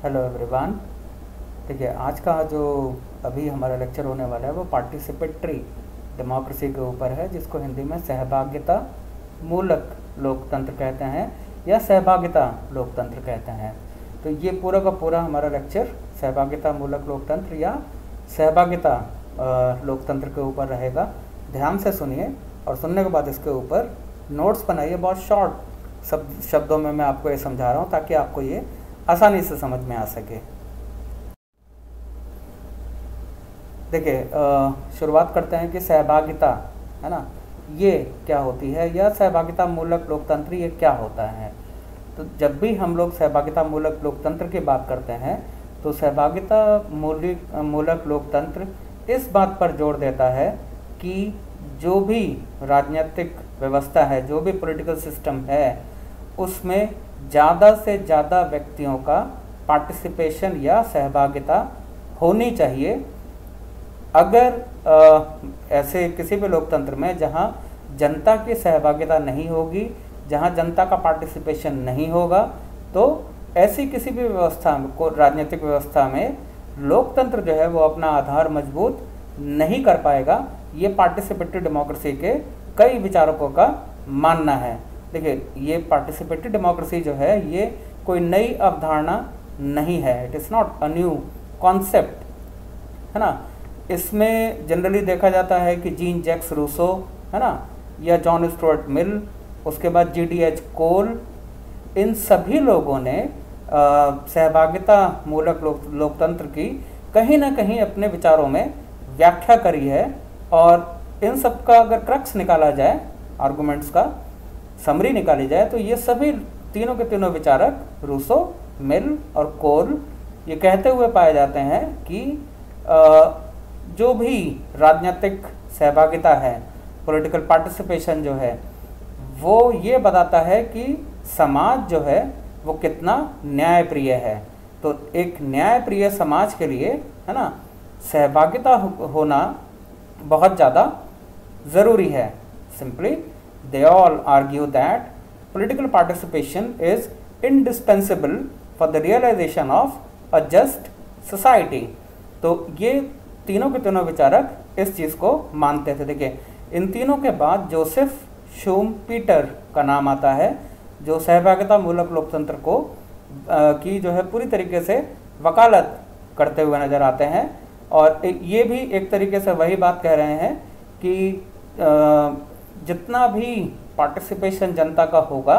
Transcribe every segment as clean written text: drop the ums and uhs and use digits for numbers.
Hello everyone. देखिए, आज का जो अभी हमारा लेक्चर होने वाला है वो पार्टिसिपेटरी डेमोक्रेसी के ऊपर है, जिसको हिंदी में सहभागिता मूलक लोकतंत्र कहते हैं या सहभागिता लोकतंत्र कहते हैं। तो ये पूरा का पूरा हमारा लेक्चर सहभागिता मूलक लोकतंत्र या सहभागिता लोकतंत्र के ऊपर रहेगा। ध्यान से सुनिए और सुनने के बाद इसके ऊपर नोट्स बनाइए। बहुत शॉर्ट शब्दों में मैं आपको ये समझा रहा हूँ ताकि आपको ये आसानी से समझ में आ सके। देखिए, शुरुआत करते हैं कि सहभागिता है ना, ये क्या होती है या सहभागिता मूलक लोकतंत्र ये क्या होता है। तो जब भी हम लोग सहभागिता मूलक लोकतंत्र की बात करते हैं तो सहभागिता मूलक लोकतंत्र इस बात पर जोर देता है कि जो भी राजनीतिक व्यवस्था है, जो भी पॉलिटिकल सिस्टम है, उसमें ज़्यादा से ज़्यादा व्यक्तियों का पार्टिसिपेशन या सहभागिता होनी चाहिए। अगर ऐसे किसी भी लोकतंत्र में जहां जनता की सहभागिता नहीं होगी, जहां जनता का पार्टिसिपेशन नहीं होगा, तो ऐसी किसी भी व्यवस्था को राजनीतिक व्यवस्था में लोकतंत्र जो है वो अपना आधार मजबूत नहीं कर पाएगा। ये पार्टिसिपेटरी डेमोक्रेसी के कई विचारकों का मानना है। देखिए, ये पार्टिसिपेटरी डेमोक्रेसी जो है ये कोई नई अवधारणा नहीं है। It is not a new concept, है ना। इसमें जनरली देखा जाता है कि जीन जैक्स रूसो, है ना, या जॉन स्टुअर्ट मिल, उसके बाद GDH कोल, इन सभी लोगों ने सहभागिता मूलक लोकतंत्र की कहीं ना कहीं अपने विचारों में व्याख्या करी है। और इन सब का अगर क्रक्स निकाला जाए, आर्गुमेंट्स का समरी निकाली जाए, तो ये सभी तीनों के तीनों विचारक रूसो, मिल और कोल ये कहते हुए पाए जाते हैं कि जो भी राजनीतिक सहभागिता है, पॉलिटिकल पार्टिसिपेशन जो है, वो ये बताता है कि समाज जो है वो कितना न्यायप्रिय है। तो एक न्यायप्रिय समाज के लिए, है ना, सहभागिता होना बहुत ज़्यादा ज़रूरी है। Simply they all argue that political participation is indispensable for the realization of a just society। तो ये तीनों के तीनों विचारक इस चीज़ को मानते थे। देखिए, इन तीनों के बाद जोसेफ शूमपीटर का नाम आता है, जो सहभागिता मूलक लोकतंत्र को की जो है पूरी तरीके से वकालत करते हुए नज़र आते हैं। और ये भी एक तरीके से वही बात कह रहे हैं कि जितना भी पार्टिसिपेशन जनता का होगा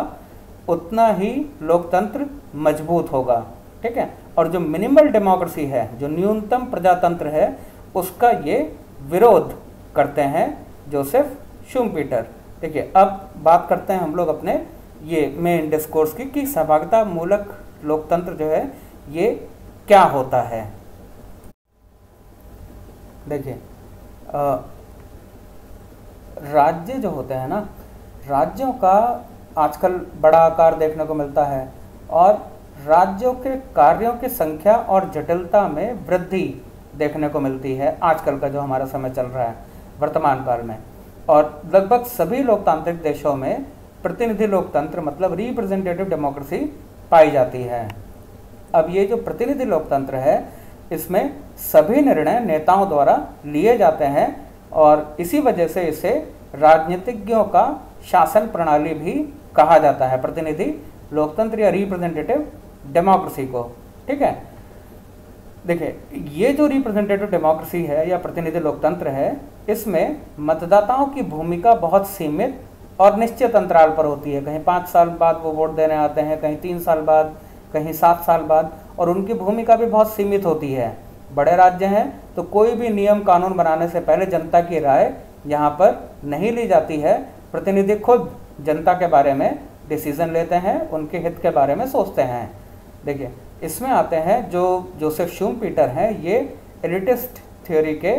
उतना ही लोकतंत्र मजबूत होगा, ठीक है। और जो मिनिमल डेमोक्रेसी है, जो न्यूनतम प्रजातंत्र है, उसका ये विरोध करते हैं जोसेफ शूमपीटर। देखिए, अब बात करते हैं हम लोग अपने ये मेन डिस्कोर्स की कि सहभागिता मूलक लोकतंत्र जो है ये क्या होता है। देखिए, राज्य जो होते हैं ना, राज्यों का आजकल बड़ा आकार देखने को मिलता है और राज्यों के कार्यों की संख्या और जटिलता में वृद्धि देखने को मिलती है आजकल का जो हमारा समय चल रहा है वर्तमान काल में। और लगभग सभी लोकतांत्रिक देशों में प्रतिनिधि लोकतंत्र मतलब रिप्रेजेंटेटिव डेमोक्रेसी पाई जाती है। अब ये जो प्रतिनिधि लोकतंत्र है, इसमें सभी निर्णय नेताओं द्वारा लिए जाते हैं और इसी वजह से इसे राजनीतिज्ञों का शासन प्रणाली भी कहा जाता है, प्रतिनिधि लोकतंत्र या रिप्रेजेंटेटिव डेमोक्रेसी को, ठीक है। देखिए, ये जो रिप्रेजेंटेटिव डेमोक्रेसी है या प्रतिनिधि लोकतंत्र है, इसमें मतदाताओं की भूमिका बहुत सीमित और निश्चित अंतराल पर होती है। कहीं 5 साल बाद वो वोट देने आते हैं, कहीं 3 साल बाद, कहीं 7 साल बाद, और उनकी भूमिका भी बहुत सीमित होती है। बड़े राज्य हैं तो कोई भी नियम कानून बनाने से पहले जनता की राय यहाँ पर नहीं ली जाती है। प्रतिनिधि खुद जनता के बारे में डिसीजन लेते हैं, उनके हित के बारे में सोचते हैं। देखिए, इसमें आते हैं जो जोसेफ शूमपीटर हैं, ये एलिटिस्ट थ्योरी के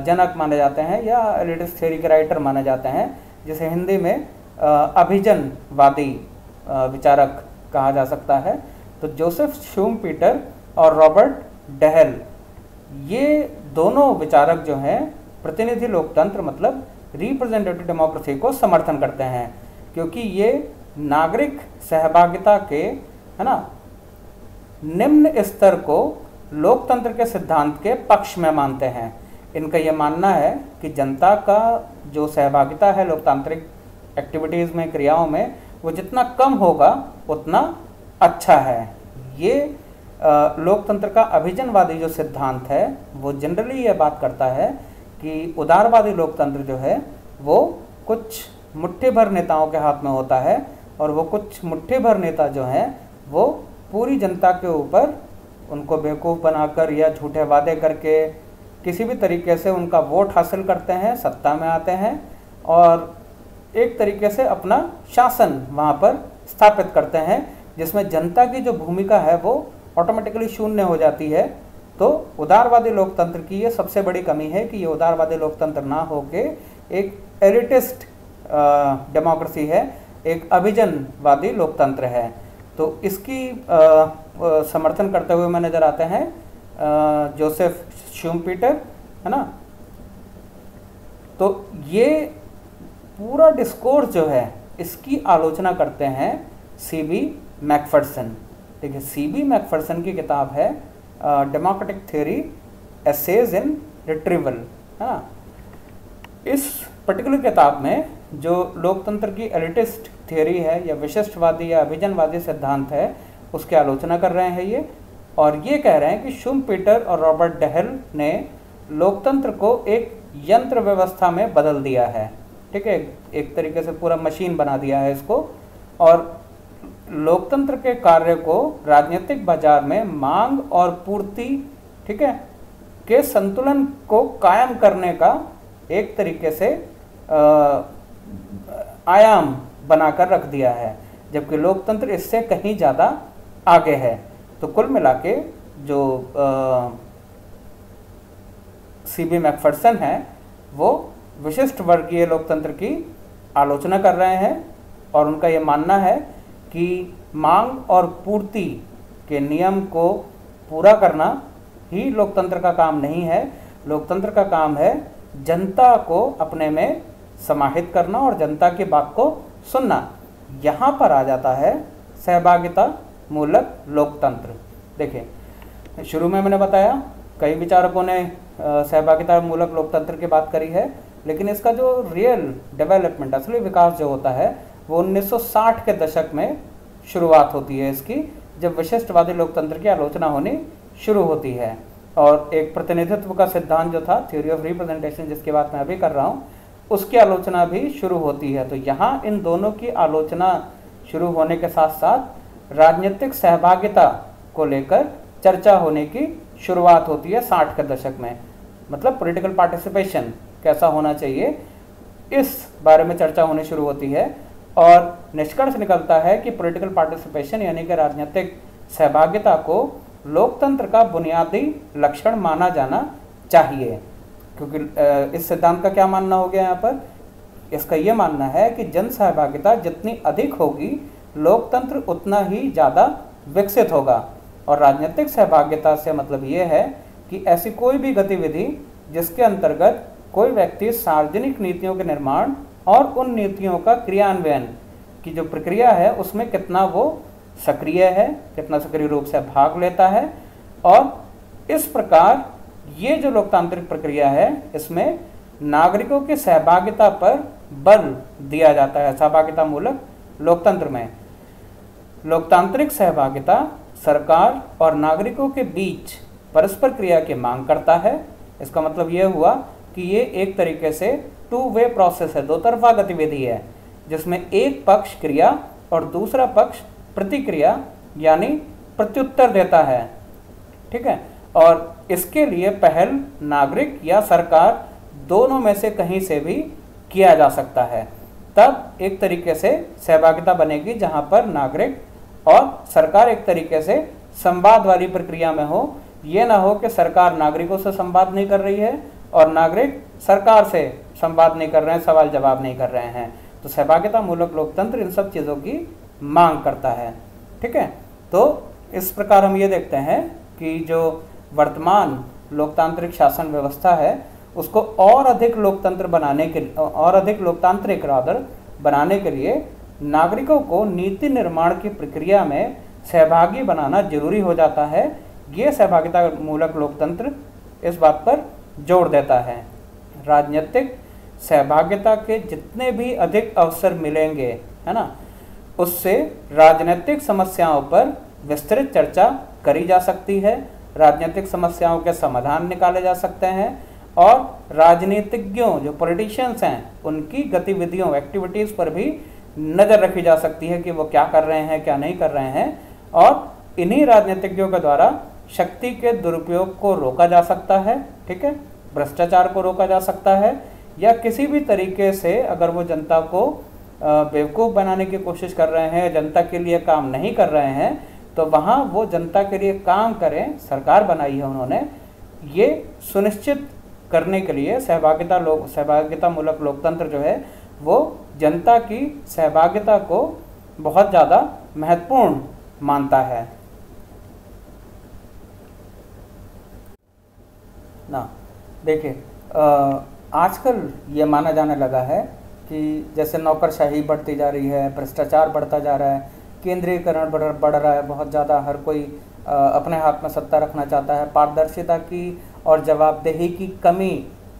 जनक माने जाते हैं या एलिटिस्ट थ्योरी के राइटर माने जाते हैं, जिसे हिंदी में अभिजनवादी विचारक कहा जा सकता है। तो जोसेफ शूमपीटर और रॉबर्ट डहल, ये दोनों विचारक जो हैं प्रतिनिधि लोकतंत्र मतलब रिप्रेजेंटेटिव डेमोक्रेसी को समर्थन करते हैं, क्योंकि ये नागरिक सहभागिता के, है ना, निम्न स्तर को लोकतंत्र के सिद्धांत के पक्ष में मानते हैं। इनका यह मानना है कि जनता का जो सहभागिता है लोकतांत्रिक एक्टिविटीज़ में, क्रियाओं में, वो जितना कम होगा उतना अच्छा है। ये लोकतंत्र का अभिजनवादी जो सिद्धांत है वो जनरली ये बात करता है कि उदारवादी लोकतंत्र जो है वो कुछ मुट्ठी भर नेताओं के हाथ में होता है, और वो कुछ मुट्ठी भर नेता जो हैं वो पूरी जनता के ऊपर उनको बेवकूफ़ बनाकर या झूठे वादे करके किसी भी तरीके से उनका वोट हासिल करते हैं, सत्ता में आते हैं और एक तरीके से अपना शासन वहाँ पर स्थापित करते हैं, जिसमें जनता की जो भूमिका है वो ऑटोमेटिकली शून्य हो जाती है। तो उदारवादी लोकतंत्र की ये सबसे बड़ी कमी है कि ये उदारवादी लोकतंत्र ना होके एक एलिटिस्ट डेमोक्रेसी है, एक अभिजनवादी लोकतंत्र है। तो इसकी समर्थन करते हुए मैं नज़र आते हैं जोसेफ शूम्पीटर, है ना। तो ये पूरा डिस्कोर्स जो है इसकी आलोचना करते हैं सीबी मैकफर्सन। देखिए, सीबी मैकफर्सन की किताब है democratic theory essays in retrieval, है ना। इस पर्टिकुलर किताब में जो लोकतंत्र की एलिटिस्ट थ्योरी है या विशिष्टवादी या अभिजनवादी सिद्धांत है उसकी आलोचना कर रहे हैं ये, और ये कह रहे हैं कि शूम्पीटर और रॉबर्ट डहेल ने लोकतंत्र को एक यंत्र व्यवस्था में बदल दिया है, ठीक है, एक तरीके से पूरा मशीन बना दिया है इसको, और लोकतंत्र के कार्य को राजनीतिक बाजार में मांग और पूर्ति, ठीक है, के संतुलन को कायम करने का एक तरीके से आयाम बनाकर रख दिया है, जबकि लोकतंत्र इससे कहीं ज़्यादा आगे है। तो कुल मिला के जो सीबी मैकफर्सन है वो विशिष्ट वर्गीय लोकतंत्र की आलोचना कर रहे हैं, और उनका ये मानना है कि मांग और पूर्ति के नियम को पूरा करना ही लोकतंत्र का काम नहीं है। लोकतंत्र का काम है जनता को अपने में समाहित करना और जनता की बात को सुनना। यहाँ पर आ जाता है सहभागिता मूलक लोकतंत्र। देखिए, शुरू में मैंने बताया कई विचारकों ने सहभागिता मूलक लोकतंत्र की बात करी है, लेकिन इसका जो रियल डेवलपमेंट, असली विकास जो होता है वो 1960 के दशक में शुरुआत होती है इसकी, जब विशिष्टवादी लोकतंत्र की आलोचना होनी शुरू होती है, और एक प्रतिनिधित्व का सिद्धांत जो था, थ्योरी ऑफ रिप्रेजेंटेशन, जिसकी बात मैं अभी कर रहा हूँ, उसकी आलोचना भी शुरू होती है। तो यहाँ इन दोनों की आलोचना शुरू होने के साथ साथ राजनीतिक सहभागिता को लेकर चर्चा होने की शुरुआत होती है 60 के दशक में। मतलब पॉलिटिकल पार्टिसिपेशन कैसा होना चाहिए, इस बारे में चर्चा होनी शुरू होती है, और निष्कर्ष निकलता है कि पॉलिटिकल पार्टिसिपेशन यानी कि राजनीतिक सहभागिता को लोकतंत्र का बुनियादी लक्षण माना जाना चाहिए। क्योंकि इस सिद्धांत का क्या मानना हो गया यहाँ पर, इसका ये मानना है कि जन सहभागिता जितनी अधिक होगी लोकतंत्र उतना ही ज़्यादा विकसित होगा। और राजनीतिक सहभागिता से मतलब ये है कि ऐसी कोई भी गतिविधि जिसके अंतर्गत कोई व्यक्ति सार्वजनिक नीतियों के निर्माण और उन नीतियों का क्रियान्वयन की जो प्रक्रिया है उसमें कितना वो सक्रिय है, कितना सक्रिय रूप से भाग लेता है। और इस प्रकार ये जो लोकतांत्रिक प्रक्रिया है इसमें नागरिकों की सहभागिता पर बल दिया जाता है। सहभागिता मूलक लोकतंत्र में लोकतांत्रिक सहभागिता सरकार और नागरिकों के बीच परस्पर क्रिया की मांग करता है। इसका मतलब यह हुआ कि ये एक तरीके से टू वे प्रोसेस है, दो तरफा गतिविधि है, जिसमें एक पक्ष क्रिया और दूसरा पक्ष प्रतिक्रिया यानी प्रत्युत्तर देता है, ठीक है। और इसके लिए पहल नागरिक या सरकार दोनों में से कहीं से भी किया जा सकता है। तब एक तरीके से सहभागिता बनेगी जहां पर नागरिक और सरकार एक तरीके से संवाद वाली प्रक्रिया में हो। ये ना हो कि सरकार नागरिकों से संवाद नहीं कर रही है और नागरिक सरकार से संवाद नहीं कर रहे हैं, सवाल जवाब नहीं कर रहे हैं। तो सहभागिता मूलक लोकतंत्र इन सब चीज़ों की मांग करता है, ठीक है। तो इस प्रकार हम ये देखते हैं कि जो वर्तमान लोकतांत्रिक शासन व्यवस्था है उसको और अधिक लोकतंत्र बनाने के और अधिक लोकतांत्रिक बनाने के लिए नागरिकों को नीति निर्माण की प्रक्रिया में सहभागी बनाना जरूरी हो जाता है। ये सहभागिता मूलक लोकतंत्र इस बात पर जोर देता है। राजनीतिक सहभागिता के जितने भी अधिक अवसर मिलेंगे, है ना, उससे राजनीतिक समस्याओं पर विस्तृत चर्चा करी जा सकती है, राजनीतिक समस्याओं के समाधान निकाले जा सकते हैं और राजनीतिज्ञों जो पॉलिटिशियंस हैं उनकी गतिविधियों एक्टिविटीज़ पर भी नज़र रखी जा सकती है कि वो क्या कर रहे हैं, क्या नहीं कर रहे हैं, और इन्हीं राजनीतिज्ञों के द्वारा शक्ति के दुरुपयोग को रोका जा सकता है। ठीक है, भ्रष्टाचार को रोका जा सकता है, या किसी भी तरीके से अगर वो जनता को बेवकूफ़ बनाने की कोशिश कर रहे हैं, जनता के लिए काम नहीं कर रहे हैं, तो वहाँ वो जनता के लिए काम करें। सरकार बनाई है उन्होंने, ये सुनिश्चित करने के लिए सहभागिता मूलक लोकतंत्र जो है वो जनता की सहभागिता को बहुत ज़्यादा महत्वपूर्ण मानता है ना। देखिए, आजकल ये माना जाने लगा है कि जैसे नौकरशाही बढ़ती जा रही है, भ्रष्टाचार बढ़ता जा रहा है, केंद्रीयकरण बढ़ रहा है बहुत ज़्यादा, हर कोई अपने हाथ में सत्ता रखना चाहता है, पारदर्शिता की और जवाबदेही की कमी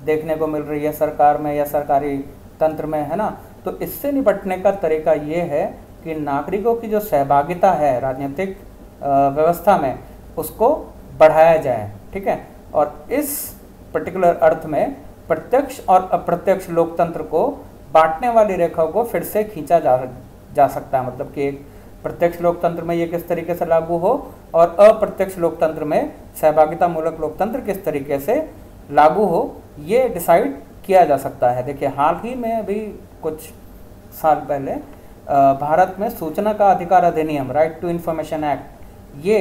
देखने को मिल रही है सरकार में या सरकारी तंत्र में, है ना। तो इससे निपटने का तरीका ये है कि नागरिकों की जो सहभागिता है राजनीतिक व्यवस्था में उसको बढ़ाया जाए। ठीक है, और इस पर्टिकुलर अर्थ में प्रत्यक्ष और अप्रत्यक्ष लोकतंत्र को बांटने वाली रेखा को फिर से खींचा जा सकता है। मतलब कि एक प्रत्यक्ष लोकतंत्र में ये किस तरीके से लागू हो और अप्रत्यक्ष लोकतंत्र में सहभागिता मूलक लोकतंत्र किस तरीके से लागू हो, ये डिसाइड किया जा सकता है। देखिए, हाल ही में अभी कुछ साल पहले भारत में सूचना का अधिकार अधिनियम, राइट टू इंफॉर्मेशन एक्ट, ये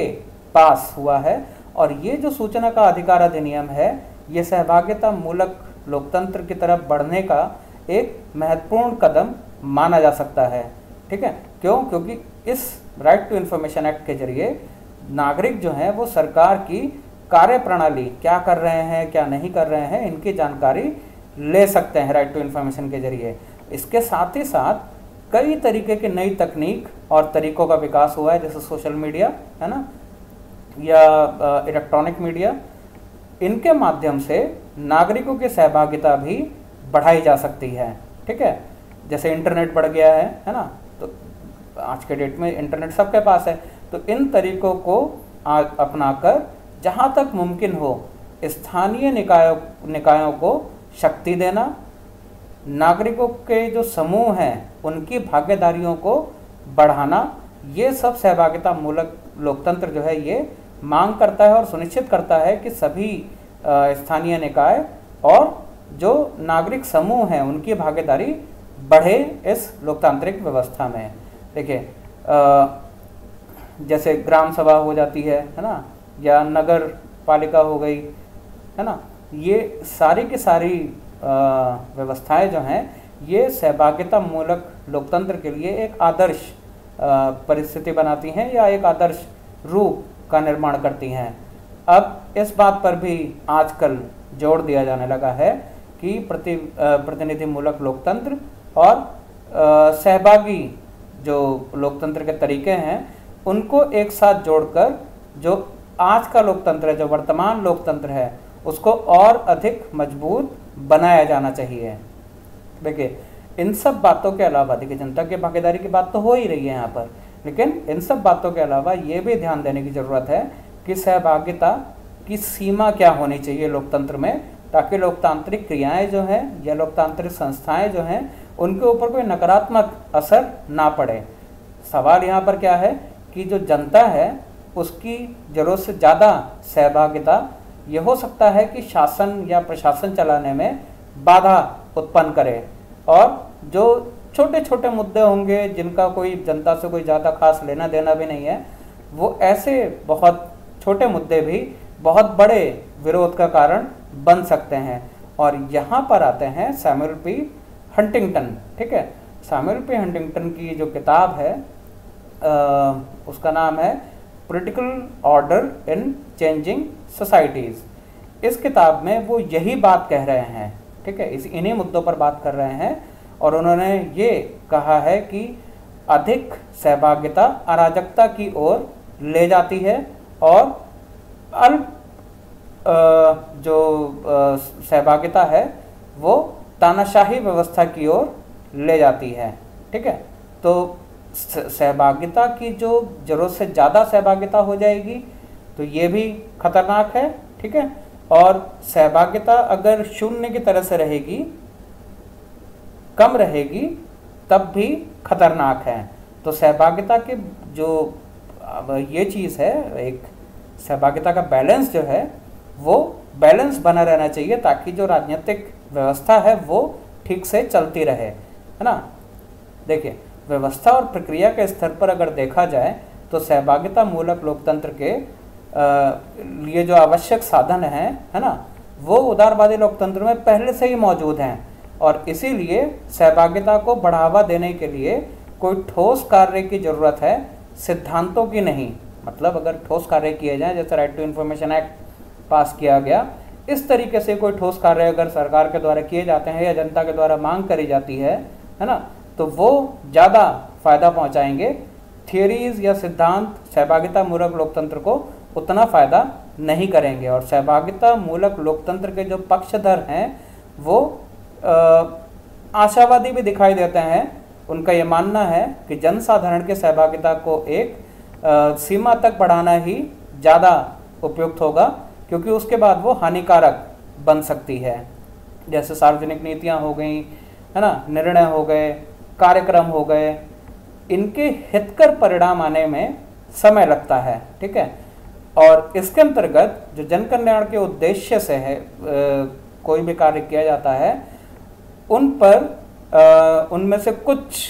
पास हुआ है। और ये जो सूचना का अधिकार अधिनियम है ये सहभागिता मूलक लोकतंत्र की तरफ बढ़ने का एक महत्वपूर्ण कदम माना जा सकता है। ठीक है, क्यों? क्योंकि इस राइट टू इंफॉर्मेशन एक्ट के जरिए नागरिक जो हैं वो सरकार की कार्यप्रणाली, क्या कर रहे हैं क्या नहीं कर रहे हैं, इनकी जानकारी ले सकते हैं राइट टू इंफॉर्मेशन के जरिए। इसके साथ ही साथ कई तरीके की नई तकनीक और तरीकों का विकास हुआ है, जैसे सोशल मीडिया, है ना, या इलेक्ट्रॉनिक मीडिया। इनके माध्यम से नागरिकों की सहभागिता भी बढ़ाई जा सकती है। ठीक है, जैसे इंटरनेट बढ़ गया है ना, तो आज के डेट में इंटरनेट सबके पास है। तो इन तरीकों को अपनाकर जहाँ तक मुमकिन हो स्थानीय निकायों को शक्ति देना, नागरिकों के जो समूह हैं उनकी भागीदारियों को बढ़ाना, ये सब सहभागिता मूलक लोकतंत्र जो है ये मांग करता है और सुनिश्चित करता है कि सभी स्थानीय निकाय और जो नागरिक समूह हैं उनकी भागीदारी बढ़े इस लोकतांत्रिक व्यवस्था में। देखिए, जैसे ग्राम सभा हो जाती है ना, या नगर पालिका हो गई, है ना, ये सारी की सारी व्यवस्थाएं जो हैं ये सहभागिता मूलक लोकतंत्र के लिए एक आदर्श परिस्थिति बनाती हैं या एक आदर्श रूप का निर्माण करती हैं। अब इस बात पर भी आजकल जोर दिया जाने लगा है कि प्रतिनिधि मूलक लोकतंत्र और सहभागी जो लोकतंत्र के तरीके हैं उनको एक साथ जोड़कर जो आज का लोकतंत्र है, जो वर्तमान लोकतंत्र है, उसको और अधिक मजबूत बनाया जाना चाहिए। देखिए, इन सब बातों के अलावा, देखिए जनता की भागीदारी की बात तो हो ही रही है यहाँ पर, लेकिन इन सब बातों के अलावा ये भी ध्यान देने की ज़रूरत है कि सहभागिता की सीमा क्या होनी चाहिए लोकतंत्र में, ताकि लोकतांत्रिक क्रियाएं जो हैं या लोकतांत्रिक संस्थाएं जो हैं उनके ऊपर कोई नकारात्मक असर ना पड़े। सवाल यहाँ पर क्या है कि जो जनता है उसकी ज़रूरत से ज़्यादा सहभागिता ये हो सकता है कि शासन या प्रशासन चलाने में बाधा उत्पन्न करे, और जो छोटे छोटे मुद्दे होंगे जिनका कोई जनता से कोई ज़्यादा खास लेना देना भी नहीं है, वो ऐसे बहुत छोटे मुद्दे भी बहुत बड़े विरोध का कारण बन सकते हैं। और यहाँ पर आते हैं सैमुअल पी हंटिंगटन। ठीक है, सैमुअल पी हंटिंगटन की जो किताब है उसका नाम है political order in changing societies. इस किताब में वो यही बात कह रहे हैं। ठीक है, इन्हीं मुद्दों पर बात कर रहे हैं और उन्होंने ये कहा है कि अधिक सहभागिता अराजकता की ओर ले जाती है और अल्प जो सहभागिता है वो तानाशाही व्यवस्था की ओर ले जाती है। ठीक है, तो सहभागिता की जो जरूरत से ज़्यादा सहभागिता हो जाएगी तो ये भी खतरनाक है। ठीक है, और सहभागिता अगर शून्य की तरह से रहेगी, कम रहेगी, तब भी खतरनाक है। तो सहभागिता के जो ये चीज़ है, एक सहभागिता का बैलेंस जो है वो बैलेंस बना रहना चाहिए ताकि जो राजनीतिक व्यवस्था है वो ठीक से चलती रहे, है ना। देखिए, व्यवस्था और प्रक्रिया के स्तर पर अगर देखा जाए तो सहभागिता मूलक लोकतंत्र के लिए जो आवश्यक साधन हैं, है ना, वो उदारवादी लोकतंत्र में पहले से ही मौजूद हैं और इसीलिए सहभागिता को बढ़ावा देने के लिए कोई ठोस कार्य की ज़रूरत है, सिद्धांतों की नहीं। मतलब अगर ठोस कार्य किए जाएं, जैसे right to information act pass किया गया, इस तरीके से कोई ठोस कार्य अगर सरकार के द्वारा किए जाते हैं या जनता के द्वारा मांग करी जाती है ना, तो वो ज़्यादा फ़ायदा पहुंचाएंगे। थियरीज या सिद्धांत सहभागिता मूलक लोकतंत्र को उतना फ़ायदा नहीं करेंगे। और सहभागिता मूलक लोकतंत्र के जो पक्षधर हैं वो आशावादी भी दिखाई देते हैं। उनका ये मानना है कि जनसाधारण के सहभागिता को एक सीमा तक बढ़ाना ही ज़्यादा उपयुक्त होगा, क्योंकि उसके बाद वो हानिकारक बन सकती है। जैसे सार्वजनिक नीतियाँ हो गई, है ना, निर्णय हो गए, कार्यक्रम हो गए, इनके हितकर परिणाम आने में समय लगता है। ठीक है, और इसके अंतर्गत जो जन कल्याण के उद्देश्य से है कोई भी कार्य किया जाता है, उन पर उनमें से कुछ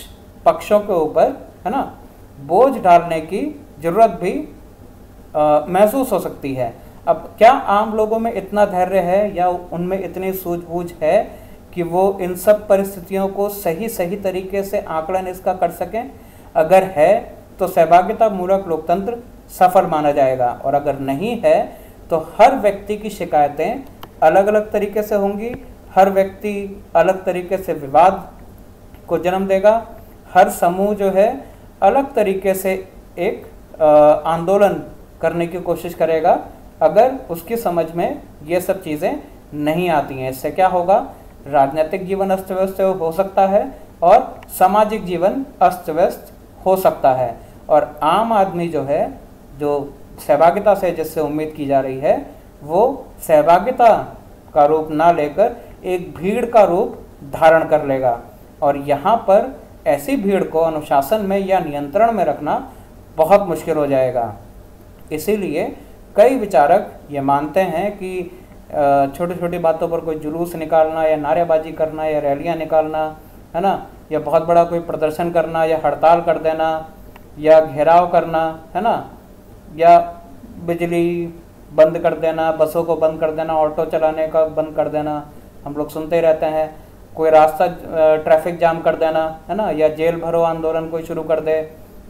पक्षों के ऊपर, है ना, बोझ डालने की ज़रूरत भी महसूस हो सकती है। अब क्या आम लोगों में इतना धैर्य है या उनमें इतनी सूझबूझ है कि वो इन सब परिस्थितियों को सही तरीके से आकलन इसका कर सकें? अगर है तो सहभागिता मूलक लोकतंत्र सफल माना जाएगा, और अगर नहीं है तो हर व्यक्ति की शिकायतें अलग अलग तरीके से होंगी, हर व्यक्ति अलग तरीके से विवाद को जन्म देगा, हर समूह जो है अलग तरीके से एक आंदोलन करने की कोशिश करेगा अगर उसकी समझ में ये सब चीज़ें नहीं आती हैं। इससे क्या होगा? राजनीतिक जीवन अस्त व्यस्त हो सकता है और सामाजिक जीवन अस्त व्यस्त हो सकता है, और आम आदमी जो है, जो सहभागिता से जिससे उम्मीद की जा रही है, वो सहभागिता का रूप ना लेकर एक भीड़ का रूप धारण कर लेगा, और यहाँ पर ऐसी भीड़ को अनुशासन में या नियंत्रण में रखना बहुत मुश्किल हो जाएगा। इसीलिए कई विचारक ये मानते हैं कि छोटी छोटी बातों पर कोई जुलूस निकालना या नारेबाजी करना या रैलियां निकालना, है ना, या बहुत बड़ा कोई प्रदर्शन करना या हड़ताल कर देना या घेराव करना, है ना, या बिजली बंद कर देना, बसों को बंद कर देना, ऑटो चलाने का बंद कर देना, हम लोग सुनते ही रहते हैं। कोई रास्ता ट्रैफिक जाम कर देना, है ना, या जेल भरो आंदोलन कोई शुरू कर दे,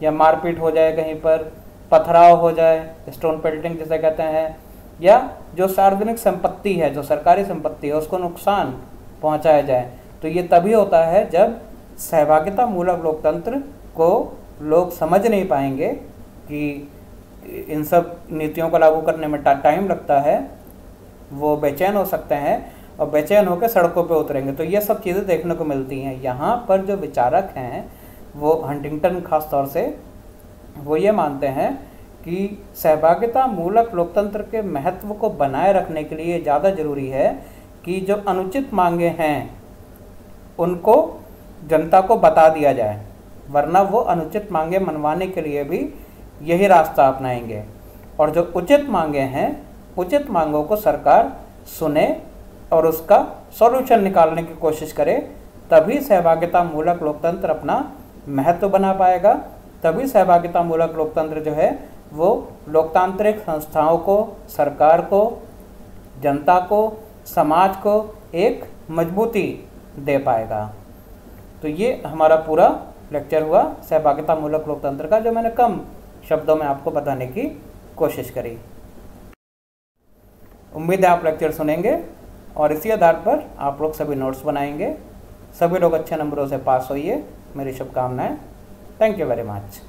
या मारपीट हो जाए, कहीं पर पथराव हो जाए, स्टोन पेल्टिंग जिसे कहते हैं, या जो सार्वजनिक संपत्ति है, जो सरकारी संपत्ति है, उसको नुकसान पहुंचाया जाए। तो ये तभी होता है जब सहभागिता मूलक लोकतंत्र को लोग समझ नहीं पाएंगे कि इन सब नीतियों को लागू करने में टाइम लगता है, वो बेचैन हो सकते हैं और बेचैन होकर सड़कों पे उतरेंगे। तो ये सब चीज़ें देखने को मिलती हैं। यहाँ पर जो विचारक हैं, वो हंटिंगटन खास तौर से, वो ये मानते हैं कि सहभागिता मूलक लोकतंत्र के महत्व को बनाए रखने के लिए ज़्यादा ज़रूरी है कि जो अनुचित मांगे हैं उनको जनता को बता दिया जाए, वरना वो अनुचित मांगे मनवाने के लिए भी यही रास्ता अपनाएंगे। और जो उचित मांगे हैं, उचित मांगों को सरकार सुने और उसका सॉल्यूशन निकालने की कोशिश करे, तभी सहभागिता मूलक लोकतंत्र अपना महत्व बना पाएगा। तभी सहभागिता मूलक लोकतंत्र जो है वो लोकतांत्रिक संस्थाओं को, सरकार को, जनता को, समाज को एक मजबूती दे पाएगा। तो ये हमारा पूरा लेक्चर हुआ सहभागिता मूलक लोकतंत्र का, जो मैंने कम शब्दों में आपको बताने की कोशिश करी। उम्मीद है आप लेक्चर सुनेंगे और इसी आधार पर आप लोग सभी नोट्स बनाएंगे। सभी लोग अच्छे नंबरों से पास होइए, मेरी शुभकामनाएं। Thank you very much.